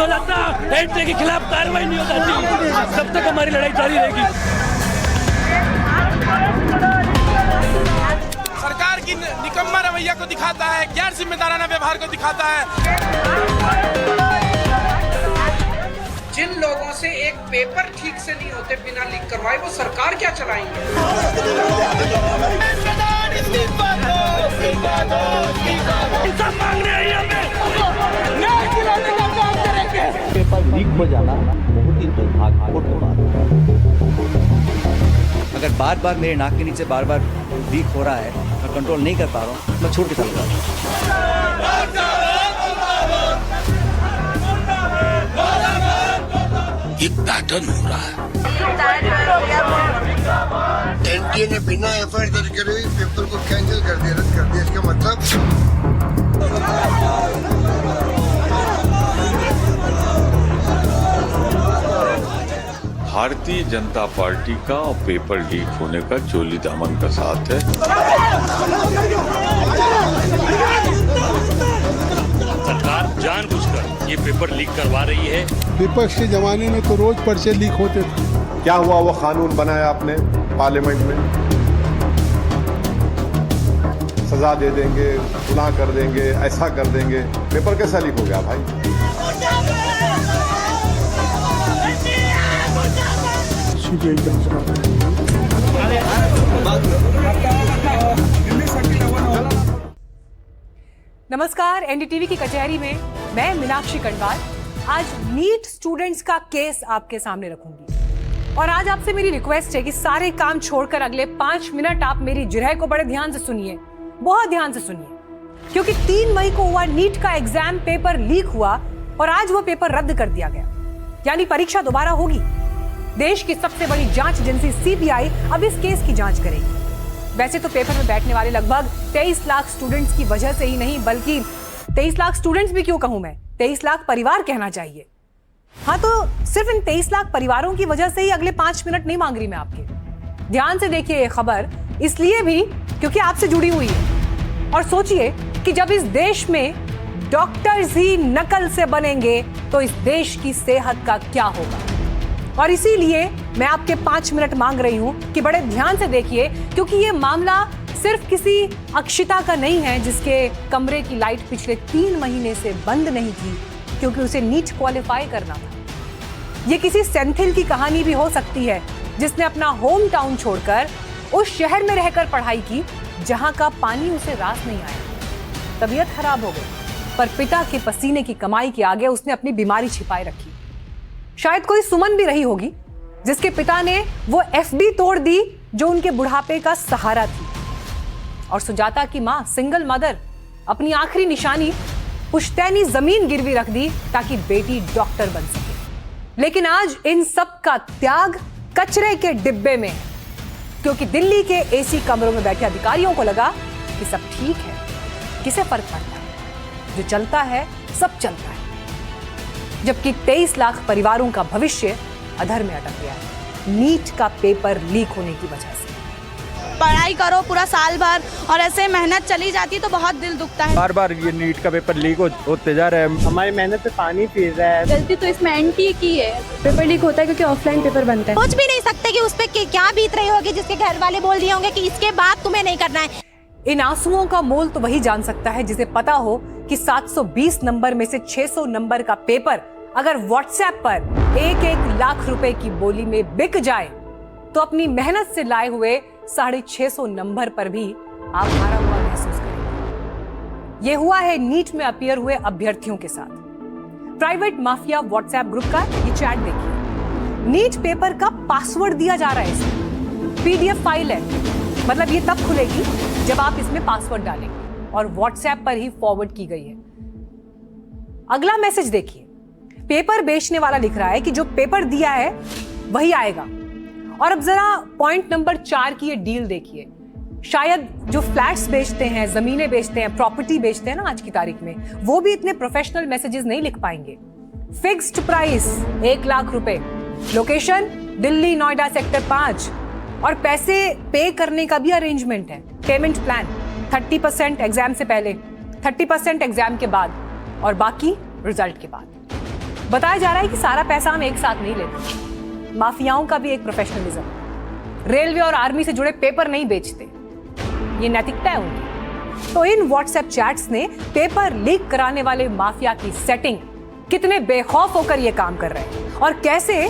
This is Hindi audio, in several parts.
हो जाता, एंट्री के खिलाफ कार्रवाई नहीं हो जाती, तब तक हमारी लड़ाई जारी रहेगी। सरकार की निकम्मा रवैया को दिखाता है, गैर जिम्मेदाराना व्यवहार को दिखाता है। जिन लोगों से एक पेपर ठीक से नहीं होते बिना लीक करवाए, वो सरकार क्या चलाएंगे? पेपर लीक हो जाना बहुत ही दुर्भाग्यपूर्ण बात है। अगर बार बार मेरे नाक के नीचे बार बार लीक हो रहा है, मैं कंट्रोल नहीं कर पा रहा हूँ, मैं छोड़ के चला जाता हूँ। एक पैटर्न हो रहा है। एनटीए ने बिना एफआईआर दर्ज करे हुए पेपर को कैंसिल कर दिया, रद्द कर दिया। इसका मतलब भारतीय जनता पार्टी का पेपर लीक होने का चोली दामन का साथ है। सरकार जानबूझकर ये पेपर लीक करवा रही है। विपक्ष के जमाने में तो रोज पर्चे लीक होते थे। क्या हुआ? वो कानून बनाया आपने पार्लियामेंट में, सजा दे देंगे, गुनाह कर देंगे, ऐसा कर देंगे। पेपर कैसा लीक हो गया भाई? नमस्कार, एनडीटीवी की कचहरी में मैं मीनाक्षी कंडवाल आज नीट स्टूडेंट्स का केस आपके सामने रखूंगी। और आज आपसे मेरी रिक्वेस्ट है कि सारे काम छोड़कर अगले 5 मिनट आप मेरी जिरह को बड़े ध्यान से सुनिए, बहुत ध्यान से सुनिए, क्योंकि 3 मई को हुआ नीट का एग्जाम पेपर लीक हुआ और आज वो पेपर रद्द कर दिया गया, यानी परीक्षा दोबारा होगी। देश की सबसे बड़ी जांच एजेंसी सीबीआई अब इस केस की जांच करेगी। वैसे तो पेपर में बैठने वाले लगभग 23 लाख स्टूडेंट्स की वजह से ही नहीं, बल्कि 23 लाख स्टूडेंट्स भी क्यों कहूं मैं, 23 लाख परिवार कहना चाहिए। हाँ, तो सिर्फ इन 23 लाख परिवारों की वजह से ही अगले 5 मिनट नहीं मांग रही मैं आपके। ध्यान से देखिए ये खबर, इसलिए भी क्योंकि आपसे जुड़ी हुई है। और सोचिए कि जब इस देश में डॉक्टर्स ही नकल से बनेंगे तो इस देश की सेहत का क्या होगा। और इसीलिए मैं आपके 5 मिनट मांग रही हूं कि बड़े ध्यान से देखिए, क्योंकि ये मामला सिर्फ किसी अक्षिता का नहीं है जिसके कमरे की लाइट पिछले 3 महीने से बंद नहीं थी क्योंकि उसे नीट क्वालिफाई करना था। ये किसी सेंथिल की कहानी भी हो सकती है जिसने अपना होम टाउन छोड़कर उस शहर में रहकर पढ़ाई की जहां का पानी उसे रास नहीं आया। तबीयत खराब हो गई, पर पिता के पसीने की कमाई के आगे उसने अपनी बीमारी छिपाए रखी। शायद कोई सुमन भी रही होगी जिसके पिता ने वो एफडी तोड़ दी जो उनके बुढ़ापे का सहारा थी। और सुजाता की मां, सिंगल मदर, अपनी आखिरी निशानी पुश्तैनी जमीन गिरवी रख दी ताकि बेटी डॉक्टर बन सके। लेकिन आज इन सब का त्याग कचरे के डिब्बे में है, क्योंकि दिल्ली के एसी कमरों में बैठे अधिकारियों को लगा कि सब ठीक है, किसे फर्क पड़ता है, जो चलता है सब चलता है। जबकि 23 लाख परिवारों का भविष्य अधर में अटक गया है नीट का पेपर लीक होने की वजह से। पढ़ाई करो पूरा साल भर और ऐसे मेहनत चली जाती तो बहुत दिल दुखता है। बार बार ये नीट का पेपर लीक होते जा रहा है, हमारी मेहनत पे पानी फिर रहा है। गलती तो इसमें एनटी की है। पेपर लीक होता है क्योंकि ऑफलाइन पेपर बनता है। सोच भी नहीं सकते कि उस पे क्या बीत रही होगी जिसके घर वाले बोल दिए होंगे कि इसके बाद तुम्हें नहीं करना है। इन आंसुओं का मोल तो वही जान सकता है जिसे पता हो कि 720 नंबर में से 600 नंबर का पेपर अगर व्हाट्सएप पर 1-1 लाख रुपए की बोली में बिक जाए तो अपनी मेहनत से लाए हुए 650 नंबर पर भी आप हारा हुआ महसूस करेंगे। यह हुआ है नीट में अपीयर हुए अभ्यर्थियों के साथ। प्राइवेट माफिया व्हाट्सएप ग्रुप का ये चैट देखिए। नीट पेपर का पासवर्ड दिया जा रहा है इसमें। पीडीएफ फाइल है, मतलब ये तब खुलेगी जब आप इसमें पासवर्ड डालेंगे और व्हाट्सएप पर ही फॉरवर्ड की गई है। अगला मैसेज देखिए। पेपर बेचने वाला लिख रहा है कि जो पेपर दिया है वही आएगा। और अब जरा पॉइंट नंबर 4 की ये डील देखिए। शायद जो फ्लैट्स बेचते हैं, जमीनें बेचते हैं, प्रॉपर्टी बेचते हैं ना आज की तारीख में, वो भी इतने प्रोफेशनल मैसेजेस नहीं लिख पाएंगे। फिक्स्ड प्राइस 1 लाख रुपए, लोकेशन दिल्ली नोएडा सेक्टर 5, और पैसे पे करने का भी अरेंजमेंट है। पेमेंट प्लान 30% एग्जाम से पहले, 30% एग्जाम के बाद और बाकी रिजल्ट के बाद। बताया जा रहा है कि सारा पैसा हम एक साथ नहीं लेते, माफियाओं का भी एक प्रोफेशनलिज्म, रेलवे और आर्मी से जुड़े पेपर नहीं बेचते, ये नैतिकता है उनकी। तो इन व्हाट्सएप चैट्स ने पेपर लीक कराने वाले माफिया की सेटिंग कितने बेखौफ होकर ये काम कर रहे हैं और कैसे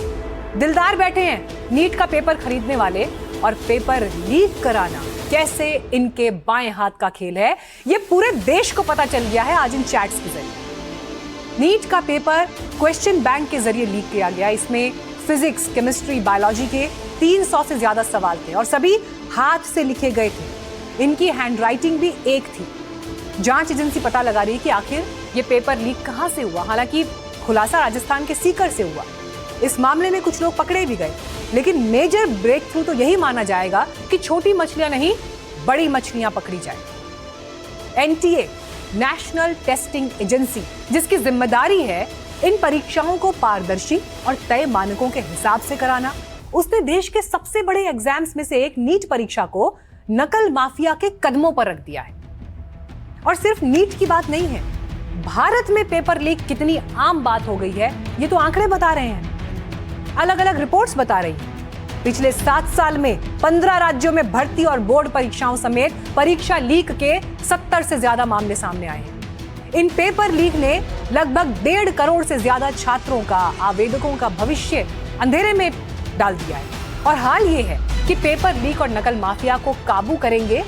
दिलदार बैठे हैं नीट का पेपर खरीदने वाले, और पेपर लीक कराना कैसे इनके बाएं हाथ का खेल है, ये पूरे देश को पता चल गया है आज इन चैट्स के जरिए। नीट का पेपर क्वेश्चन बैंक के जरिए लीक किया गया। इसमें फिजिक्स, केमिस्ट्री, बायोलॉजी के 300 से ज्यादा सवाल थे और सभी हाथ से लिखे गए थे। इनकी हैंडराइटिंग भी एक थी। जांच एजेंसी पता लगा रही कि आखिर ये पेपर लीक कहां से हुआ। हालांकि खुलासा राजस्थान के सीकर से हुआ। इस मामले में कुछ लोग पकड़े भी गए, लेकिन मेजर ब्रेक थ्रू तो यही माना जाएगा कि छोटी मछलियां नहीं, बड़ी मछलियां पकड़ी जाए। एनटीए, नेशनल टेस्टिंग एजेंसी, जिसकी जिम्मेदारी है इन परीक्षाओं को पारदर्शी और तय मानकों के हिसाब से कराना, उसने देश के सबसे बड़े एग्जाम्स में से एक नीट परीक्षा को नकल माफिया के कदमों पर रख दिया है। और सिर्फ नीट की बात नहीं है, भारत में पेपर लीक कितनी आम बात हो गई है ये तो आंकड़े बता रहे हैं, अलग अलग रिपोर्ट्स बता रही हैं। पिछले 7 साल में 15 राज्यों में भर्ती और बोर्ड परीक्षाओं समेत परीक्षा लीक के 70 से ज्यादा मामले सामने आए हैं। इन पेपर लीक ने लगभग 1.5 करोड़ से ज्यादा छात्रों का, आवेदकों का भविष्य अंधेरे में डाल दिया है। और हाल ये है कि पेपर लीक और नकल माफिया को काबू करेंगे,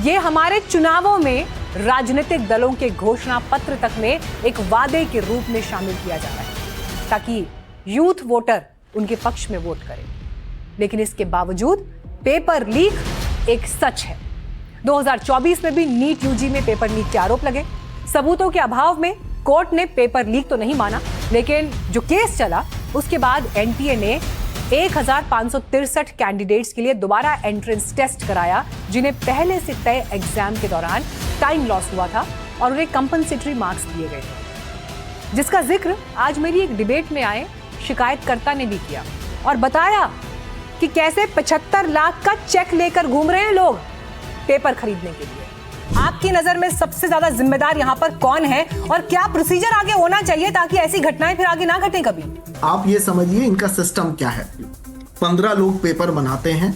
ये हमारे चुनावों में राजनीतिक दलों के घोषणा पत्र तक में एक वादे के रूप में शामिल किया जा रहा है ताकि यूथ वोटर उनके पक्ष में वोट करें। लेकिन इसके बावजूद पेपर लीक एक सच है। 2024 में भी नीट यूजी में पेपर लीक के आरोप लगे। सबूतों के अभाव में कोर्ट ने पेपर लीक तो नहीं माना, लेकिन जो केस चला उसके बाद एनटीए ने 1563 कैंडिडेट्स के लिए दोबारा एंट्रेंस टेस्ट कराया, जिन्हें पहले से तय एग्जाम के दौरान टाइम लॉस हुआ था और उन्हें कंपनसेटरी मार्क्स दिए गए थे, जिसका जिक्र आज मेरी एक डिबेट में आए शिकायतकर्ता ने भी किया और बताया कि कैसे 75 लाख का चेक लेकर घूम रहे हैं लोग पेपर खरीदने के लिए। आपकी नजर में सबसे ज्यादा जिम्मेदार यहाँ पर कौन है और क्या प्रोसीजर आगे होना चाहिए ताकि ऐसी घटनाएं फिर आगे ना घटें कभी? आप ये समझिए इनका सिस्टम क्या है। 15 लोग पेपर बनाते हैं,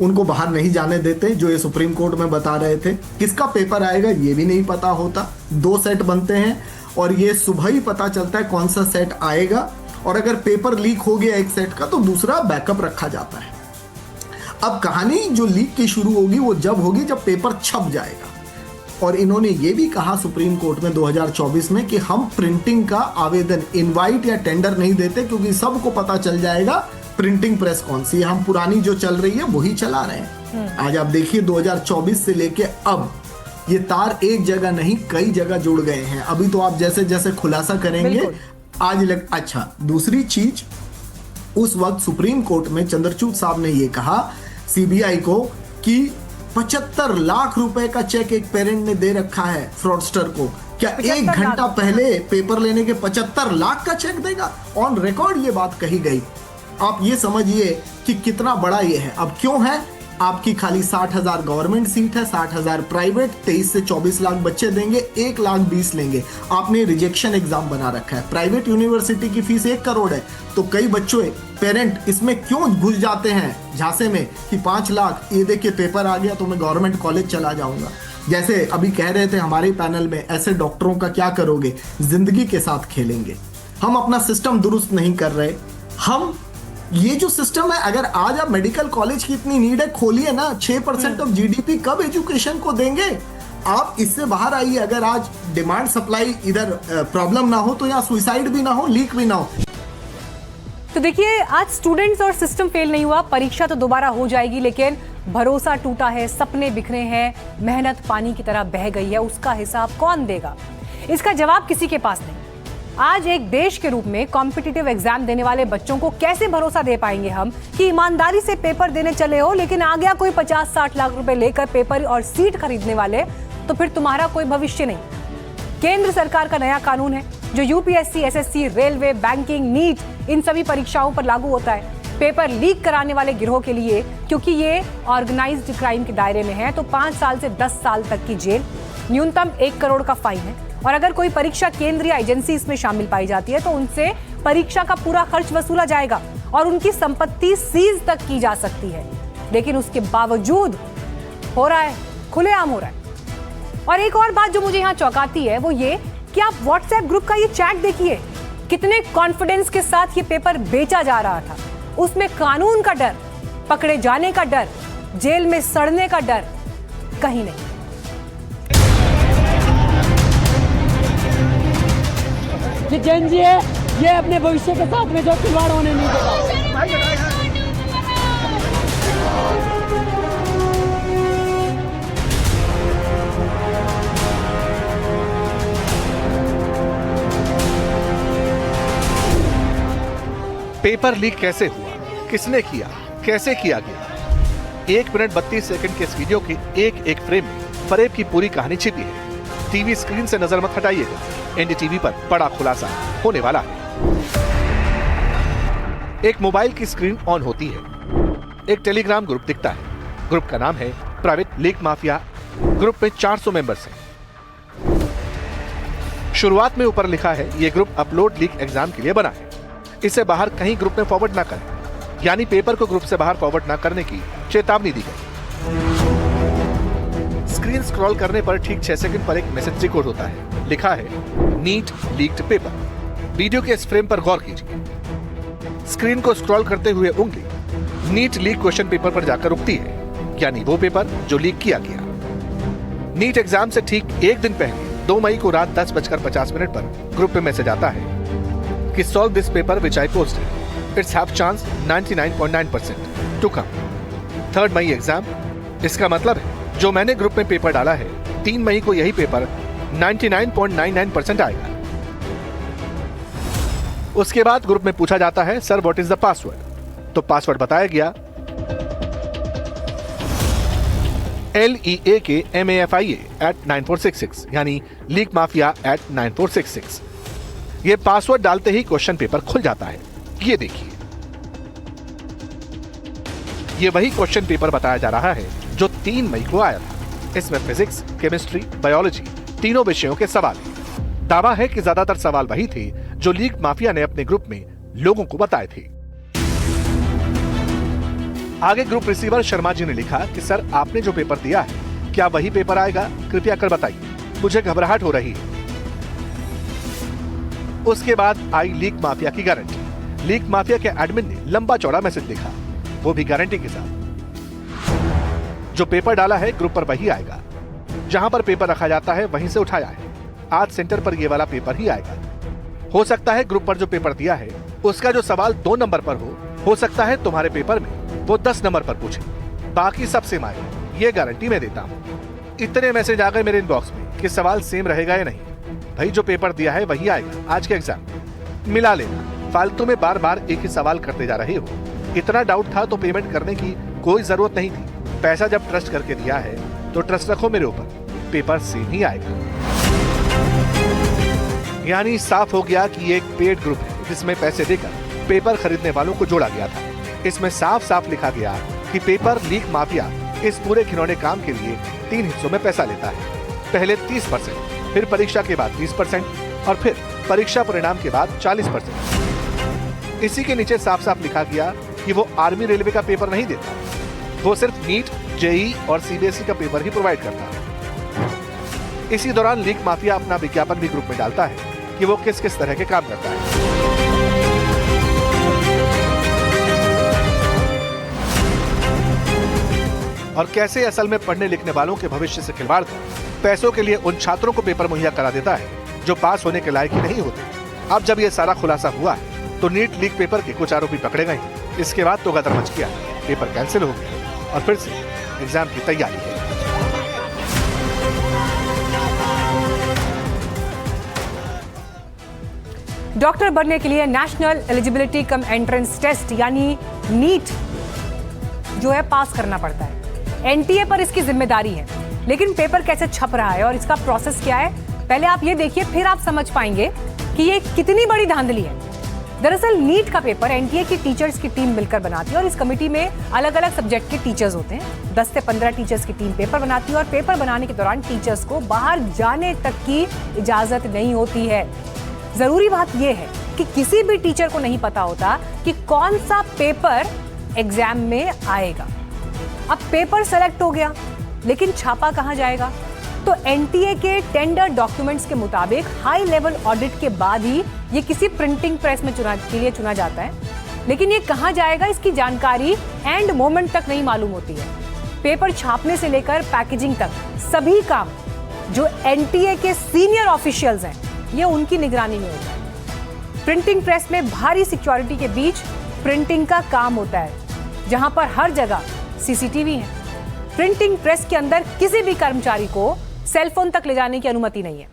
उनको बाहर नहीं जाने देते, जो ये सुप्रीम कोर्ट में बता रहे थे। किसका पेपर आएगा ये भी नहीं पता होता। 2 सेट बनते हैं और ये सुबह ही पता चलता है कौन सा सेट आएगा, और अगर पेपर लीक हो गया एक सेट का तो दूसरा बैकअप रखा जाता है। अब कहानी जो लीक की शुरू होगी वो जब होगी जब पेपर छप जाएगा। और इन्होंने ये भी कहा सुप्रीम कोर्ट में 2024 में कि हम प्रिंटिंग का आवेदन, इनवाइट या टेंडर नहीं देते, क्योंकि सबको पता चल जाएगा प्रिंटिंग प्रेस कौन सी है। हम पुरानी जो चल रही है वही चला रहे हैं। आज आप देखिए 2024 से लेके अब ये तार एक जगह नहीं कई जगह जुड़ गए हैं। अभी तो आप जैसे जैसे खुलासा करेंगे अच्छा, दूसरी चीज, उस वक्त सुप्रीम कोर्ट में चंद्रचूड़ साहब ने ये कहा सीबीआई को कि 75 लाख रुपए का चेक एक पेरेंट ने दे रखा है फ्रॉडस्टर को। क्या 1 घंटा पहले पेपर लेने के 75 लाख का चेक देगा? ऑन रिकॉर्ड ये बात कही गई। आप ये समझिए कि कितना बड़ा ये है। अब क्यों है? आपकी खाली 60,000 गवर्नमेंट सीट है, 60,000 प्राइवेट, 23 से 24 लाख बच्चे देंगे, 1,20,000 लेंगे। आपने रिजेक्शन एग्जाम बना रखा है। प्राइवेट यूनिवर्सिटी की फीस 1 करोड़ है, तो कई बच्चों पेरेंट इसमें क्यों घुस जाते हैं झांसे में कि 5 लाख ये देखिए पेपर आ गया तो मैं गवर्नमेंट कॉलेज चला जाऊंगा। जैसे अभी कह रहे थे हमारे पैनल में, ऐसे डॉक्टरों का क्या करोगे? जिंदगी के साथ खेलेंगे। हम अपना सिस्टम दुरुस्त नहीं कर रहे। हम ये जो सिस्टम है, अगर आज आप मेडिकल कॉलेज की इतनी नीड है, खोलिए ना। 6% ऑफ जीडीपी कब एजुकेशन को देंगे? आप इससे बाहर आइए। अगर आज डिमांड सप्लाई इधर प्रॉब्लम ना हो तो यहाँ सुसाइड भी ना हो, लीक भी ना हो। तो देखिए, आज स्टूडेंट्स और सिस्टम फेल नहीं हुआ, परीक्षा तो दोबारा हो जाएगी, लेकिन भरोसा टूटा है, सपने बिखरे हैं, मेहनत पानी की तरह बह गई है, उसका हिसाब कौन देगा? इसका जवाब किसी के पास नहीं। आज एक देश के रूप में कॉम्पिटिटिव एग्जाम देने वाले बच्चों को कैसे भरोसा दे पाएंगे हम कि ईमानदारी से पेपर देने चले हो, लेकिन आ गया कोई 50-60 लाख रुपए लेकर पेपर और सीट खरीदने वाले, तो फिर तुम्हारा कोई भविष्य नहीं। केंद्र सरकार का नया कानून है जो UPSC, SSC, railway, banking, NEET, इन सभी परीक्षाओं पर लागू होता है। पेपर लीक कराने वाले गिरोह के लिए, क्योंकि ये ऑर्गेनाइज्ड क्राइम के दायरे में है, तो 5 साल से 10 साल तक की जेल, न्यूनतम 1 करोड़ का फाइन है और अगर कोई परीक्षा केंद्र या एजेंसी इसमें शामिल पाई जाती है तो उनसे परीक्षा का पूरा खर्च वसूला जाएगा और उनकी संपत्ति सीज तक की जा सकती है। लेकिन उसके बावजूद हो रहा है, खुलेआम हो रहा है। और एक और बात जो मुझे यहाँ चौंकाती है वो ये कि आप व्हाट्सएप ग्रुप का ये चैट देखिए, कितने कॉन्फिडेंस के साथ ये पेपर बेचा जा रहा था। उसमें कानून का डर, पकड़े जाने का डर, जेल में सड़ने का डर कहीं नहीं। ये जैन जी है, ये अपने भविष्य के साथ में जो खिलवाड़ होने नहीं देगा। पेपर लीक कैसे हुआ, किसने किया, कैसे किया गया? 1 मिनट 32 सेकंड के इस वीडियो के एक एक फ्रेम में फरेब की पूरी कहानी छिपी है। टीवी स्क्रीन से नजर मत हटाइएगा, एनडीटीवी पर बड़ा खुलासा होने वाला है। एक मोबाइल की स्क्रीन ऑन होती है, एक टेलीग्राम ग्रुप दिखता है। ग्रुप का नाम है प्राइवेट लीक माफिया। ग्रुप में 400 मेंबर्स हैं। शुरुआत में ऊपर लिखा है ये ग्रुप अपलोड लीक एग्जाम के लिए बना है, इसे बाहर कहीं ग्रुप में फॉरवर्ड ना करें, यानी पेपर को ग्रुप से बाहर फॉरवर्ड ना करने की चेतावनी दी गई। स्क्रीन स्क्रॉल करने पर ठीक 6 सेकंड पर एक मैसेज रिकॉर्ड होता है, लिखा है नीट लीक्ड पेपर। वीडियो के इस फ्रेम पर गौर कीजिए। स्क्रीन को स्क्रॉल करते हुए उंगली नीट लीक क्वेश्चन पेपर पर जाकर रुकती है, यानी वो पेपर जो लीक किया गया। नीट एग्जाम से ठीक एक दिन पहले 2 मई को रात 10:50 पर ग्रुप में मैसेज आता है कि solve this paper which I posted, it's have chance 99.9% to come. 3 मई एग्जाम, इसका मतलब है जो मैंने ग्रुप में पेपर डाला है 3 मई को यही पेपर 99.99% आएगा। उसके बाद ग्रुप में पूछा जाता है sir what is the password, तो पासवर्ड बताया गया LEAKMAFIA@9466, यानी लीक माफिया @9466। ये पासवर्ड डालते ही क्वेश्चन पेपर खुल जाता है। ये देखिए, ये वही क्वेश्चन पेपर बताया जा रहा है जो 3 मई को आया था। इसमें फिजिक्स, केमिस्ट्री, बायोलॉजी तीनों विषयों के सवाल हैं। दावा है कि ज्यादातर सवाल वही थे जो लीक माफिया ने अपने ग्रुप में लोगों को बताए थे। आगे ग्रुप रिसीवर शर्मा जी ने लिखा कि सर आपने जो पेपर दिया है क्या वही पेपर आएगा, कृपया कर बताइए, मुझे घबराहट हो रही है। उसके बाद आई लीक माफिया की गारंटी। लीक माफिया के एडमिन ने लंबा चौड़ा मैसेज लिखा, वो भी गारंटी के साथ। जो पेपर डाला है ग्रुप पर वही आएगा, जहां पर पेपर रखा जाता है वहीं से उठाया है। आज सेंटर पर ये वाला पेपर ही आएगा। हो सकता है ग्रुप पर जो पेपर दिया है उसका जो सवाल 2 नंबर पर हो सकता है तुम्हारे पेपर में वो 10 नंबर पर पूछे, बाकी सब सेम आएगा, ये गारंटी मैं देता हूँ। इतने मैसेज आ गए मेरे इनबॉक्स में कि सवाल सेम रहेगा या नहीं। भाई जो पेपर दिया है वही आएगा आज के एग्जाम, मिला लेना, फालतू में बार बार एक ही सवाल करते जा रहे हो। इतना डाउट था तो पेमेंट करने की कोई जरूरत नहीं थी। पैसा जब ट्रस्ट करके दिया है तो ट्रस्ट रखो मेरे ऊपर, पेपर सेम ही आएगा। यानी साफ हो गया कि ये एक पेड ग्रुप है जिसमें पैसे देकर पेपर खरीदने वालों को जोड़ा गया था। इसमें साफ साफ लिखा गया कि पेपर लीक माफिया इस पूरे घिनौने काम के लिए 3 हिस्सों में पैसा लेता है। पहले 30%, फिर परीक्षा के बाद 20% और फिर परीक्षा परिणाम के बाद 40%। इसी के नीचे साफ साफ लिखा गया कि वो आर्मी रेलवे का पेपर नहीं देता, वो सिर्फ नीट, जेईई और सीबीएसई का पेपर ही प्रोवाइड करता है। इसी दौरान लीक माफिया अपना विज्ञापन भी ग्रुप में डालता है कि वो किस किस तरह के काम करता है। और कैसे असल में पढ़ने लिखने वालों के भविष्य से खिलवाड़ कर पैसों के लिए उन छात्रों को पेपर मुहैया करा देता है जो पास होने के लायक ही नहीं होते। अब जब ये सारा खुलासा हुआ है तो नीट लीक पेपर के कुछ आरोपी पकड़े गए। इसके बाद तो गदर मच गया, पेपर कैंसिल हो गया और फिर से एग्जाम की तैयारी है। डॉक्टर बनने के लिए national eligibility cum entrance test यानी नीट जो है पास करना पड़ता है। एनटीए पर इसकी जिम्मेदारी है, लेकिन पेपर कैसे छप रहा है और इसका प्रोसेस क्या है, पहले आप ये देखिए, फिर आप समझ पाएंगे कि ये कितनी बड़ी धांधली है। दरअसल नीट का पेपर एनटीए की टीचर्स की टीम मिलकर बनाती है और इस कमेटी में अलग अलग सब्जेक्ट के टीचर्स होते हैं। 10 से 15 टीचर्स की टीम पेपर बनाती है और पेपर बनाने के दौरान टीचर्स को बाहर जाने तक की इजाजत नहीं होती है। जरूरी बात यह है कि किसी भी टीचर को नहीं पता होता कि कौन सा पेपर एग्जाम में आएगा। अब पेपर सेलेक्ट हो गया, लेकिन छापा कहां जाएगा? तो एनटीए के टेंडर डॉक्यूमेंट्स के मुताबिक हाई लेवल ऑडिट के बाद ही ये किसी प्रिंटिंग प्रेस में चुना जाता है, लेकिन ये कहां जाएगा इसकी जानकारी एंड मोमेंट तक नहीं मालूम होती है। पेपर छापने से लेकर पैकेजिंग तक सभी काम जो एनटीए के सीनियर ऑफिशियल्स हैं, ये उनकी निगरानी में होता है। प्रिंटिंग प्रेस में भारी सिक्योरिटी के बीच प्रिंटिंग का काम होता है, जहां पर हर जगह सीसीटीवी है। प्रिंटिंग प्रेस के अंदर किसी भी कर्मचारी को सेलफोन तक ले जाने की अनुमति नहीं है।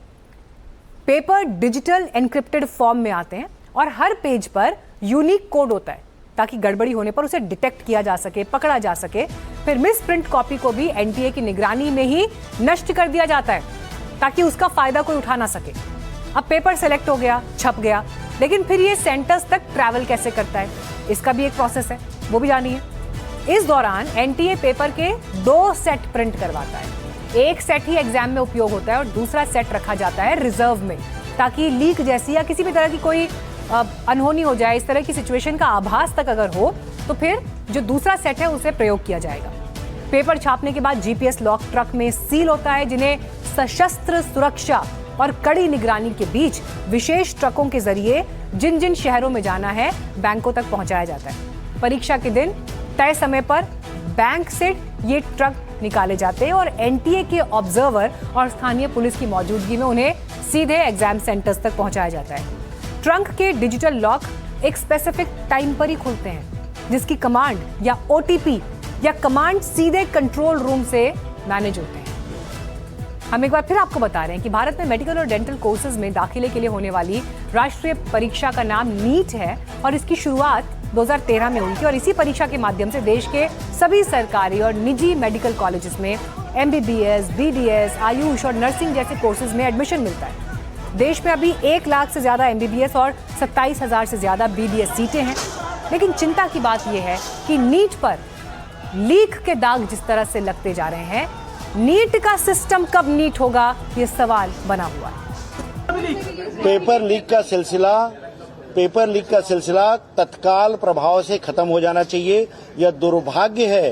पेपर डिजिटल एन्क्रिप्टेड फॉर्म में आते हैं और हर पेज पर यूनिक कोड होता है ताकि गड़बड़ी होने पर उसे डिटेक्ट किया जा सके, पकड़ा जा सके। फिर मिस प्रिंट कॉपी को भी एनटीए की निगरानी में ही नष्ट कर दिया जाता है ताकि उसका फायदा कोई उठा ना सके। अब पेपर सेलेक्ट हो गया, छप गया, लेकिन फिर ये सेंटर्स तक ट्रैवल कैसे करता है, इसका भी एक प्रोसेस है, वो भी जानिए। इस दौरान एनटीए पेपर के 2 सेट प्रिंट करवाता है। एक सेट ही एग्जाम में उपयोग होता है और दूसरा सेट रखा जाता है रिजर्व में, ताकि लीक जैसी या किसी भी तरह की कोई अनहोनी हो जाए, इस तरह की सिचुएशन का आभास तक अगर हो तो फिर जो दूसरा सेट है उसे प्रयोग किया जाएगा। पेपर छापने के बाद जीपीएस लॉक ट्रक में सील होता है, जिन्हें सशस्त्र सुरक्षा और कड़ी निगरानी के बीच विशेष ट्रकों के जरिए जिन जिन शहरों में जाना है बैंकों तक पहुंचाया जाता है। परीक्षा के दिन तय समय पर बैंक से ये ट्रक निकाले जाते हैं और एनटीए के ऑब्जर्वर और स्थानीय पुलिस की मौजूदगी में उन्हें सीधे एग्जाम सेंटर्स तक पहुंचाया जाता है। ट्रंक के डिजिटल लॉक एक स्पेसिफिक टाइम पर ही खुलते हैं, जिसकी कमांड या ओटीपी या कमांड सीधे कंट्रोल रूम से मैनेज होते हैं। हम एक बार फिर आपको बता रहे हैं कि भारत में मेडिकल और डेंटल कोर्सेज में दाखिले के लिए होने वाली राष्ट्रीय परीक्षा का नाम नीट है और इसकी शुरुआत 2013 में हुई थी और इसी परीक्षा के माध्यम से देश के सभी सरकारी और निजी मेडिकल कॉलेजेस में एमबीबीएस, बीडीएस, आयुष और नर्सिंग जैसे कोर्सेज में एडमिशन मिलता है। देश में अभी 1 लाख से ज्यादा एमबीबीएस और 27,000 से ज्यादा बीडीएस सीटें हैं, लेकिन चिंता की बात यह है कि नीट पर लीक के दाग जिस तरह से लगते जा रहे हैं, नीट का सिस्टम कब नीट होगा, ये सवाल बना हुआ है। पेपर लीक का सिलसिला तत्काल प्रभाव से खत्म हो जाना चाहिए। यह दुर्भाग्य है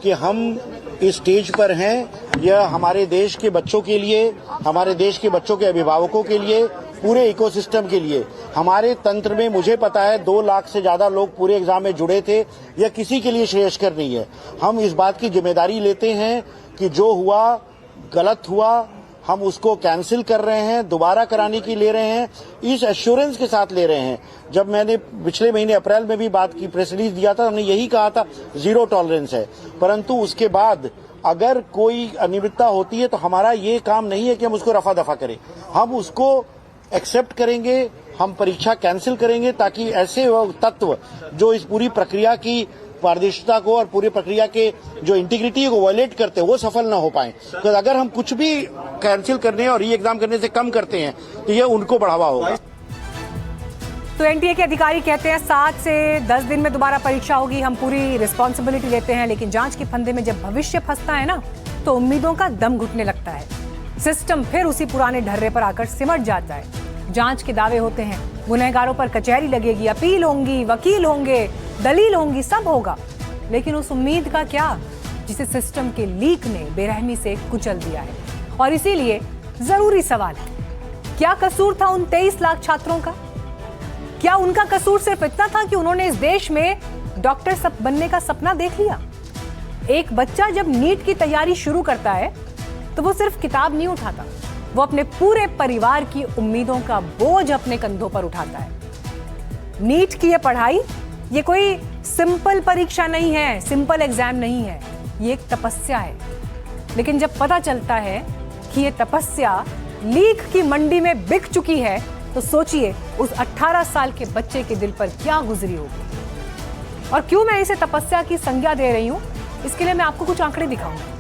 कि हम इस स्टेज पर हैं। यह हमारे देश के बच्चों के लिए, हमारे देश के बच्चों के अभिभावकों के लिए, पूरे इकोसिस्टम के लिए, हमारे तंत्र में मुझे पता है 2 लाख से ज्यादा लोग पूरे एग्जाम में जुड़े थे। यह किसी के लिए श्रेयस्कर नहीं है। हम इस बात की जिम्मेदारी लेते हैं कि जो हुआ गलत हुआ, हम उसको कैंसिल कर रहे हैं, दोबारा कराने की ले रहे हैं, इस एश्योरेंस के साथ ले रहे हैं। जब मैंने पिछले महीने अप्रैल में भी बात की, प्रेस रिलीज दिया था, हमने यही कहा था 0 टॉलरेंस है। परंतु उसके बाद अगर कोई अनियमितता होती है तो हमारा ये काम नहीं है कि हम उसको रफा दफा करें, हम उसको एक्सेप्ट करेंगे, हम परीक्षा कैंसिल करेंगे, ताकि ऐसे तत्व जो इस पूरी प्रक्रिया की पारदर्शिता को और पूरी प्रक्रिया के जो इंटीग्रिटी को वायलेट करते हैं वो सफल ना हो पाए। तो अगर हम कुछ भी कैंसिल करने और री एग्जाम करने से कम करते हैं तो ये उनको बढ़ावा होगा। तो एनटीए के अधिकारी कहते हैं 7 से 10 दिन में दोबारा परीक्षा होगी, हम पूरी रिस्पॉन्सिबिलिटी लेते हैं, लेकिन जांच के फंदे में जब भविष्य फंसता है ना, तो उम्मीदों का दम घुटने लगता है। सिस्टम फिर उसी पुराने ढर्रे पर आकर सिमट जाता है। जांच के दावे होते हैं, गुनहगारों पर कचहरी लगेगी, अपील होंगी, वकील होंगे, दलील होंगी, सब होगा, लेकिन उस उम्मीद का क्या जिसे सिस्टम के लीक ने बेरहमी से कुचल दिया है। और इसीलिए जरूरी सवाल है, क्या कसूर था उन 23 लाख छात्रों का? क्या उनका कसूर सिर्फ इतना था कि उन्होंने इस देश में डॉक्टर बनने का सपना देख लिया? एक बच्चा जब नीट की तैयारी शुरू करता है तो वो सिर्फ किताब नहीं उठाता, वो अपने पूरे परिवार की उम्मीदों का बोझ अपने कंधों पर उठाता है। नीट की ये पढ़ाई, ये कोई सिंपल परीक्षा नहीं है, सिंपल एग्जाम नहीं है, ये एक तपस्या है। लेकिन जब पता चलता है कि ये तपस्या लीक की मंडी में बिक चुकी है, तो सोचिए उस 18 साल के बच्चे के दिल पर क्या गुजरी होगी। और क्यों मैं इसे तपस्या की संज्ञा दे रही हूं, इसके लिए मैं आपको कुछ आंकड़े दिखाऊंगा।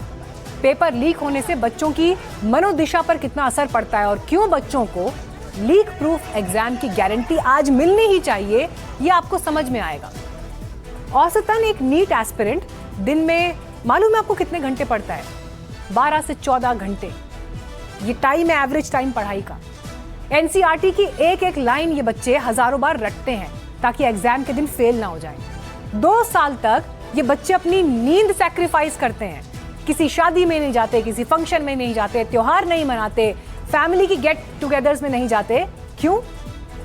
पेपर लीक होने से बच्चों की मनोदिशा पर कितना असर पड़ता है और क्यों बच्चों को लीक प्रूफ एग्जाम की गारंटी आज मिलनी ही चाहिए, ये आपको समझ में आएगा। औसतन एक नीट एस्पिरेंट दिन में मालूम है आपको कितने घंटे पढ़ता है? 12 से 14 घंटे। ये टाइम है एवरेज टाइम पढ़ाई का। एनसीईआरटी की एक एक लाइन ये बच्चे हजारों बार रटते हैं ताकि एग्जाम के दिन फेल ना हो जाएं। 2 साल तक ये बच्चे अपनी नींद सैक्रिफाइस करते हैं, किसी शादी में नहीं जाते, किसी फंक्शन में नहीं जाते, त्योहार नहीं मनाते, फैमिली की गेट टुगेदर्स में नहीं जाते। क्यों?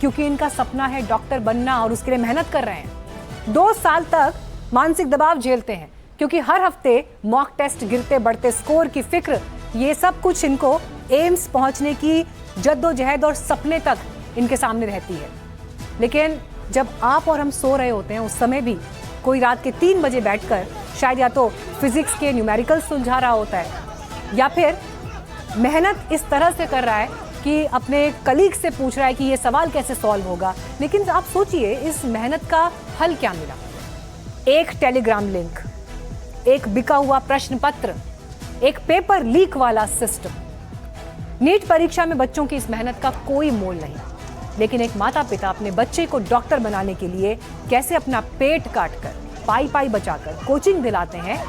क्योंकि इनका सपना है डॉक्टर बनना और उसके लिए मेहनत कर रहे हैं। 2 साल तक मानसिक दबाव झेलते हैं क्योंकि हर हफ्ते मॉक टेस्ट, गिरते बढ़ते स्कोर की फिक्र, ये सब कुछ इनको एम्स पहुंचने की जद्दोजहद और सपने तक इनके सामने रहती है। लेकिन जब आप और हम सो रहे होते हैं उस समय भी कोई रात के 3 बजे बैठकर शायद या तो फिजिक्स के न्यूमेरिकल सुलझा रहा होता है या फिर मेहनत इस तरह से कर रहा है कि अपने कलीग से पूछ रहा है कि ये सवाल कैसे सॉल्व होगा। लेकिन आप सोचिए इस मेहनत का फल क्या मिला? एक टेलीग्राम लिंक, एक बिका हुआ प्रश्न पत्र, एक पेपर लीक वाला सिस्टम। नीट परीक्षा में बच्चों की इस मेहनत का कोई मोल नहीं। लेकिन एक माता पिता अपने बच्चे को डॉक्टर बनाने के लिए कैसे अपना पेट काटकर, पाई पाई बचाकर कोचिंग दिलाते हैं,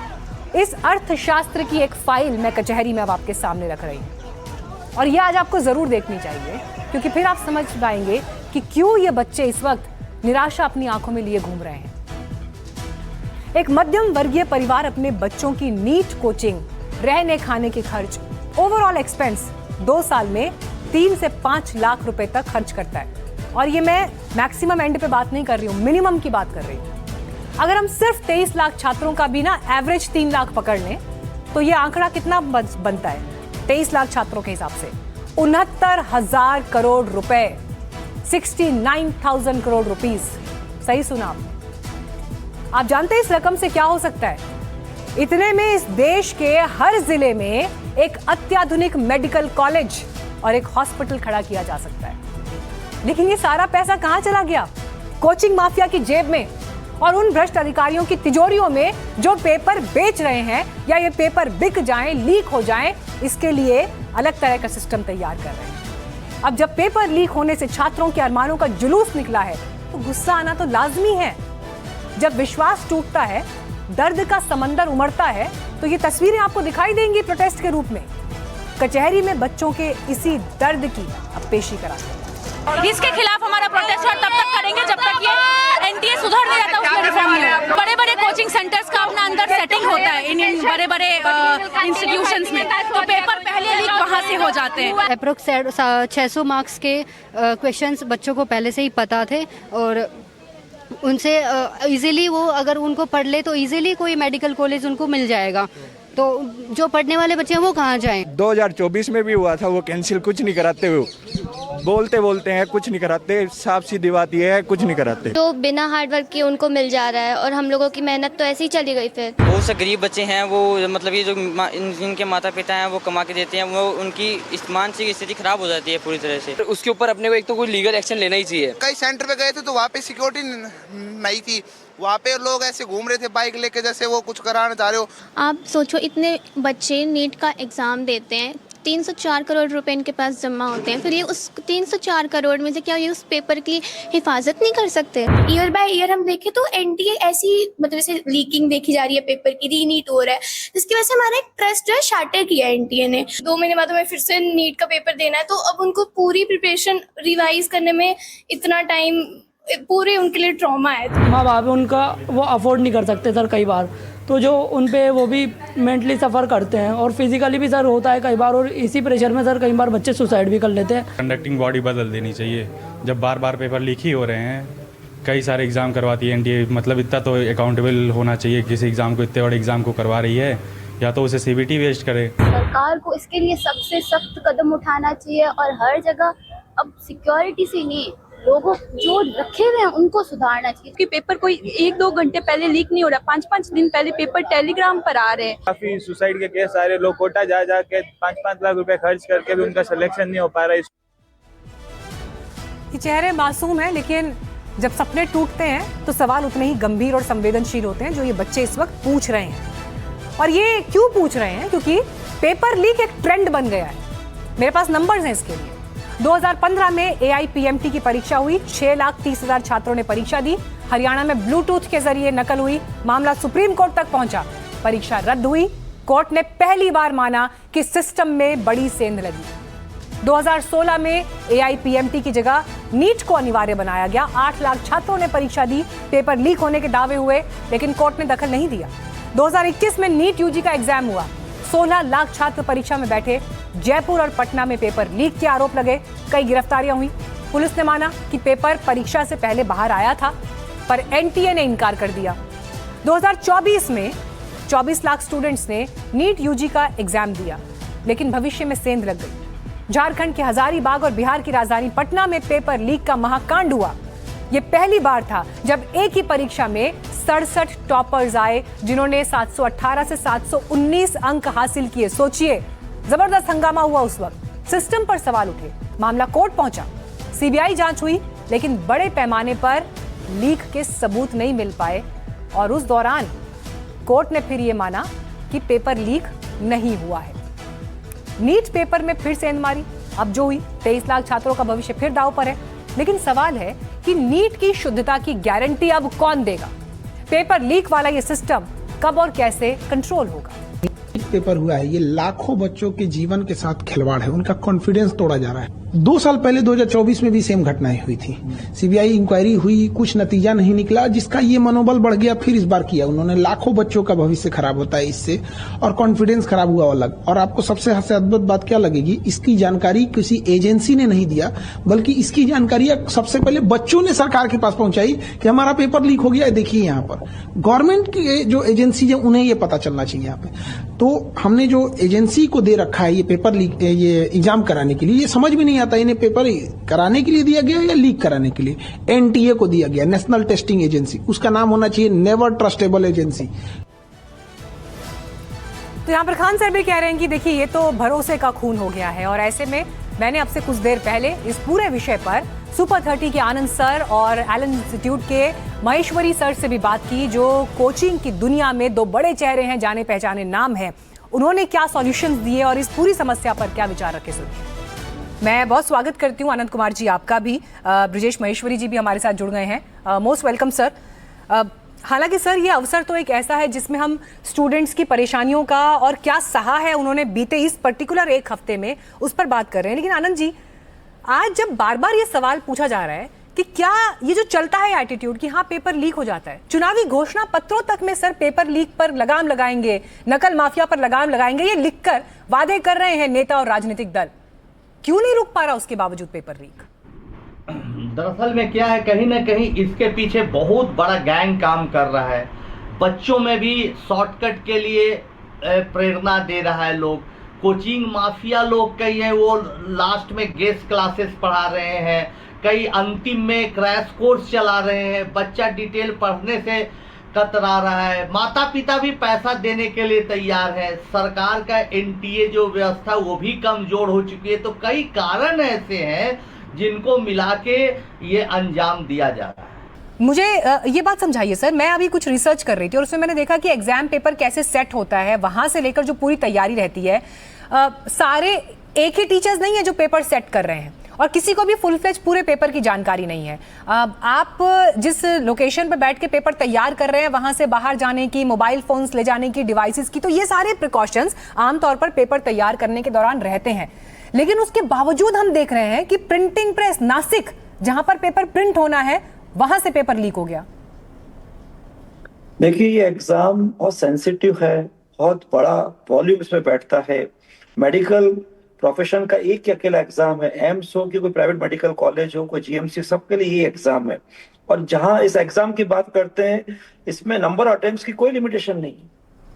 इस अर्थशास्त्र की एक फाइल मैं कचहरी में अब आपके सामने रख रही हूँ। और ये आज आपको जरूर देखनी चाहिए क्योंकि फिर आप समझ पाएंगे कि क्यों ये बच्चे इस वक्त निराशा अपनी आंखों में लिए घूम रहे हैं। एक मध्यम वर्गीय परिवार अपने बच्चों की नीट कोचिंग, रहने खाने के खर्च, ओवरऑल एक्सपेंस 2 साल में 3 से 5 लाख रुपए तक खर्च करता है। और ये मैं मैक्सिमम एंड पे बात नहीं कर रही हूँ, मिनिमम की बात कर रही हूँ। अगर हम सिर्फ 23 लाख छात्रों का भी ना एवरेज 3 लाख पकड़ लें तो ये आंकड़ा कितना बनता है? 23 लाख छात्रों के हिसाब से 69,000 करोड़ रुपए, 69,000 करोड़ रुपीस। सही सुना आप जानते हैं इस रकम से क्या हो सकता है? इतने में इस देश के हर जिले में एक अत्याधुनिक मेडिकल कॉलेज और एक हॉस्पिटल खड़ा किया जा सकता है। लेकिन ये सारा पैसा कहां चला गया? कोचिंग माफिया की जेब में और उन भ्रष्ट अधिकारियों की तिजोरियों में जो पेपर बेच रहे हैं या ये पेपर बिक जाएं, लीक हो जाएं, इसके लिए अलग तरह का सिस्टम तैयार कर रहे हैं। अब जब पेपर लीक होने से छात्रों के अरमानों का जुलूस निकला है तो गुस्सा आना तो लाजमी है। जब विश्वास टूटता है, दर्द का समंदर उमड़ता है तो ये तस्वीरें आपको दिखाई देंगी प्रोटेस्ट के रूप में। कचहरी में बच्चों के इसी दर्द की अब पेशी कराते हैं। इसके खिलाफ हमारा प्रोटेस्ट तब तक करेंगे जब तक ये एनटीए सुधर नहीं जाता, उसमें रिफॉर्म नहीं होता। बड़े-बड़े कोचिंग सेंटर्स का अपना अंदर सेटिंग होता है इन बड़े-बड़े इंस्टीट्यूशंस में, तो पेपर पहले लीक वहां से हो जाते हैं। अप्रोक्स 600 मार्क्स के क्वेश्चंस बच्चों को पहले से ही पता थे और उनसे इजीली वो अगर उनको पढ़ ले तो इजीली कोई मेडिकल कॉलेज उनको मिल जाएगा। तो जो पढ़ने वाले बच्चे हैं वो कहाँ जाएं? 2024 में भी हुआ था, वो कैंसिल कुछ नहीं कराते, वो बोलते हैं कुछ नहीं कराते, साफ सीधी बात ये है कुछ नहीं कराते। तो बिना हार्डवर्क के उनको मिल जा रहा है और हम लोगों की मेहनत तो ऐसे ही चली गई। फिर बहुत से गरीब बच्चे हैं, वो मतलब ये जो जिनके माता पिता हैं वो कमा के देते हैं, वो उनकी मानसिक स्थिति खराब हो जाती है पूरी तरह से। तो उसके ऊपर अपने को एक तो कोई लीगल एक्शन लेना ही चाहिए। कई सेंटर पे गए थे तो वहाँ पे सिक्योरिटी नहीं थी, वहाँ पे लोग ऐसे घूम रहे थे बाइक लेके जैसे वो कुछ कराना चाह रहे हो। आप सोचो इतने बच्चे नीट का एग्जाम देते हैं, 304 करोड़ रुपए इनके पास जमा होते हैं, फिर ये उस 304 करोड़ में से क्या ये उस पेपर की हिफाजत नहीं कर सकते? ईयर बाय ईयर हम देखें तो एनटीए ऐसी मतलब जैसे लीकिंग देखी जा रही है, पेपर की रीनीट हो रहा है, जिसकी वजह से हमारा एक ट्रस्ट जो है शाटर किया है एनटीए ने। 2 महीने बाद हमें फिर से नीट का पेपर देना है, तो अब उनको पूरी प्रिपरेशन रिवाइज करने में इतना टाइम, पूरे उनके लिए ट्रॉमा है। माँ बाप उनका वो अफोर्ड नहीं कर सकते सर कई बार, तो जो उन पे वो भी मेंटली सफ़र करते हैं और फिजिकली भी सर होता है कई बार, और इसी प्रेशर में सर कई बार बच्चे सुसाइड भी कर लेते हैं। कंडक्टिंग बॉडी बदल देनी चाहिए, जब बार बार पेपर लीक ही हो रहे हैं, कई सारे एग्ज़ाम करवाती है एनटीए, मतलब इतना तो अकाउंटेबल होना चाहिए, किसी एग्ज़ाम को इतने बड़े एग्ज़ाम को करवा रही है या तो उसे सीबीटी वेस्ट करे। सरकार को इसके लिए सबसे सख्त कदम उठाना चाहिए और हर जगह अब सिक्योरिटी से नहीं, लोगों जो रखे हुए हैं उनको सुधारना चाहिए कि पेपर कोई 1-2 घंटे पहले लीक नहीं हो रहा, 5-5 दिन पहले पेपर टेलीग्राम पर आ रहे हैं। काफी सुसाइड के केस आ रहे, लोग कोटा जा के 5-5 लाख रुपए खर्च करके भी उनका सिलेक्शन नहीं हो पा रहा है। ये चेहरे मासूम हैं, लेकिन जब सपने टूटते हैं तो सवाल उतने ही गंभीर और संवेदनशील होते हैं जो ये बच्चे इस वक्त पूछ रहे हैं। और ये क्यों पूछ रहे हैं? क्योंकि पेपर लीक एक ट्रेंड बन गया है। मेरे पास नंबर्स हैं इसके लिए। 2015 में AIPMT की परीक्षा हुई, 6,30,000 छात्रों ने परीक्षा दी। हरियाणा में ब्लूटूथ के जरिए नकल हुई, मामला सुप्रीम कोर्ट तक पहुंचा, परीक्षा रद्द हुई। कोर्ट ने पहली बार माना कि सिस्टम में बड़ी सेंध लगी। 2016 में AIPMT की जगह नीट को अनिवार्य बनाया गया। 8 लाख छात्रों ने परीक्षा दी, पेपर लीक होने के दावे हुए, लेकिन कोर्ट ने दखल नहीं दिया। 2021 में नीट यूजी का एग्जाम हुआ, 16 लाख छात्र परीक्षा में बैठे। जयपुर और पटना में पेपर लीक के आरोप लगे, कई गिरफ्तारियां हुई। पुलिस ने माना कि पेपर परीक्षा से पहले बाहर आया था, पर NTA ने इनकार कर दिया। 2024 में 24 लाख स्टूडेंट्स ने नीट यूजी का एग्जाम दिया, लेकिन भविष्य में सेंध लग गई। झारखंड के हजारीबाग और बिहार की राजधानी पटना में पेपर लीक का महाकांड हुआ। यह पहली बार था जब एक ही परीक्षा में 67 टॉपर्स आए, जिन्होंने 718 से 719 अंक हासिल किए। सोचिए, जबरदस्त हंगामा हुआ उस वक्त, सिस्टम पर सवाल उठे, मामला कोर्ट पहुंचा, CBI जांच हुई, लेकिन बड़े पैमाने पर लीक के सबूत नहीं मिल पाए। और उस दौरान कोर्ट ने फिर ये माना कि पेपर लीक नहीं हुआ है। नीट पेपर में फिर सेंध मारी, अब जो हुई, 23 लाख छात्रों का भविष्य फिर दांव पर है। लेकिन सवाल है कि नीट की शुद्धता की गारंटी अब कौन देगा? पेपर लीक वाला ये सिस्टम कब और कैसे कंट्रोल होगा? पेपर हुआ है, ये लाखों बच्चों के जीवन के साथ खिलवाड़ है, उनका कॉन्फिडेंस तोड़ा जा रहा है। 2 साल पहले 2024 में भी सेम घटनाएं हुई थी। CBI इंक्वायरी हुई, कुछ नतीजा नहीं निकला, जिसका ये मनोबल बढ़ गया। फिर इस बार किया उन्होंने, लाखों बच्चों का भविष्य खराब होता है इससे, और कॉन्फिडेंस खराब हुआ अलग। और आपको सबसे अद्भुत बात क्या लगेगी, इसकी जानकारी किसी एजेंसी ने नहीं दिया, बल्कि इसकी जानकारी सबसे पहले बच्चों ने सरकार के पास पहुंचाई कि हमारा पेपर लीक हो गया है, देखिए यहाँ पर। गवर्नमेंट की जो एजेंसी है उन्हें ये पता चलना चाहिए यहाँ पे। तो हमने जो एजेंसी को दे रखा है ये पेपर लीक, ये एग्जाम कराने के लिए, ये समझ में नहीं आता इन्हें पेपर कराने के लिए दिया गया या लीक कराने के लिए। NTA को दिया गया, नेशनल टेस्टिंग एजेंसी, उसका नाम होना चाहिए नेवर ट्रस्टेबल एजेंसी। तो यहाँ पर खान सर भी कह रहे हैं कि देखिए ये तो भरोसे का खून हो गया है। और ऐसे में मैंने आपसे कुछ देर पहले इस पूरे विषय पर सुपर 30 के आनंद सर और एलन इंस्टीट्यूट के महेश्वरी सर से भी बात की, जो कोचिंग की दुनिया में 2 बड़े चेहरे हैं, जाने पहचाने नाम हैं। उन्होंने क्या सॉल्यूशंस दिए और इस पूरी समस्या पर क्या विचार रखे, सुनिए। मैं बहुत स्वागत करती हूँ आनंद कुमार जी आपका भी, ब्रजेश महेश्वरी जी भी हमारे साथ जुड़ गए हैं। Most welcome sir. हालांकि सर ये अवसर तो एक ऐसा है जिसमें हम स्टूडेंट्स की परेशानियों का और क्या सहा है उन्होंने बीते इस पर्टिकुलर एक हफ्ते में, उस पर बात कर रहे हैं। लेकिन आनंद जी, आज जब बार बार ये सवाल पूछा जा रहा है कि क्या ये जो चलता है एटीट्यूड कि हाँ पेपर लीक हो जाता है, चुनावी घोषणा पत्रों तक में सर पेपर लीक पर लगाम लगाएंगे, नकल माफिया पर लगाम लगाएंगे, ये लिखकर वादे कर रहे हैं नेता और राजनीतिक दल, क्यों नहीं रुक पा रहा उसके बावजूद पेपर लीक? दरअसल में क्या है, कहीं ना कहीं इसके पीछे बहुत बड़ा गैंग काम कर रहा है। बच्चों में भी शॉर्टकट के लिए प्रेरणा दे रहा है लोग। कोचिंग माफिया लोग कई है, वो लास्ट में गेस्ट क्लासेस पढ़ा रहे हैं, कई अंतिम में क्रैश कोर्स चला रहे हैं। बच्चा डिटेल पढ़ने से कतरा रहा है, माता पिता भी पैसा देने के लिए तैयार है, सरकार का NTA जो व्यवस्था वो भी कमजोर हो चुकी है। तो कई कारण ऐसे हैं जिनको मिला के ये अंजाम दिया जा रहा है। मुझे ये बात समझाइए सर, मैं अभी कुछ रिसर्च कर रही थी और उसमें मैंने देखा कि एग्जाम पेपर कैसे सेट होता है, वहां से लेकर जो पूरी तैयारी रहती है, सारे एक ही टीचर्स नहीं है जो पेपर सेट कर रहे हैं और किसी को भी फुल फ्लेज पूरे पेपर की जानकारी नहीं है। आप जिस लोकेशन पर बैठ के पेपर तैयार कर रहे हैं, वहां से बाहर जाने की, मोबाइल फोन्स ले जाने की, डिवाइसेस की, तो ये सारे प्रिकॉशंस आमतौर पर पेपर तैयार करने के दौरान रहते हैं। लेकिन उसके बावजूद हम देख रहे हैं कि प्रिंटिंग प्रेस नासिक, जहां पर पेपर प्रिंट होना है, वहां से पेपर लीक हो गया। देखिए, ये एग्जाम बहुत सेंसिटिव है, बहुत बड़ा वॉल्यूम इसमें बैठता है। मेडिकल प्रोफेशन का एक ही अकेला एग्जाम है। एम्स हो कि कोई प्राइवेट मेडिकल कॉलेज हो, कोई GMC, सबके लिए ये एग्जाम है। और जहां इस एग्जाम की बात करते हैं, इसमें नंबर अटेम्प्ट्स की कोई लिमिटेशन नहीं है।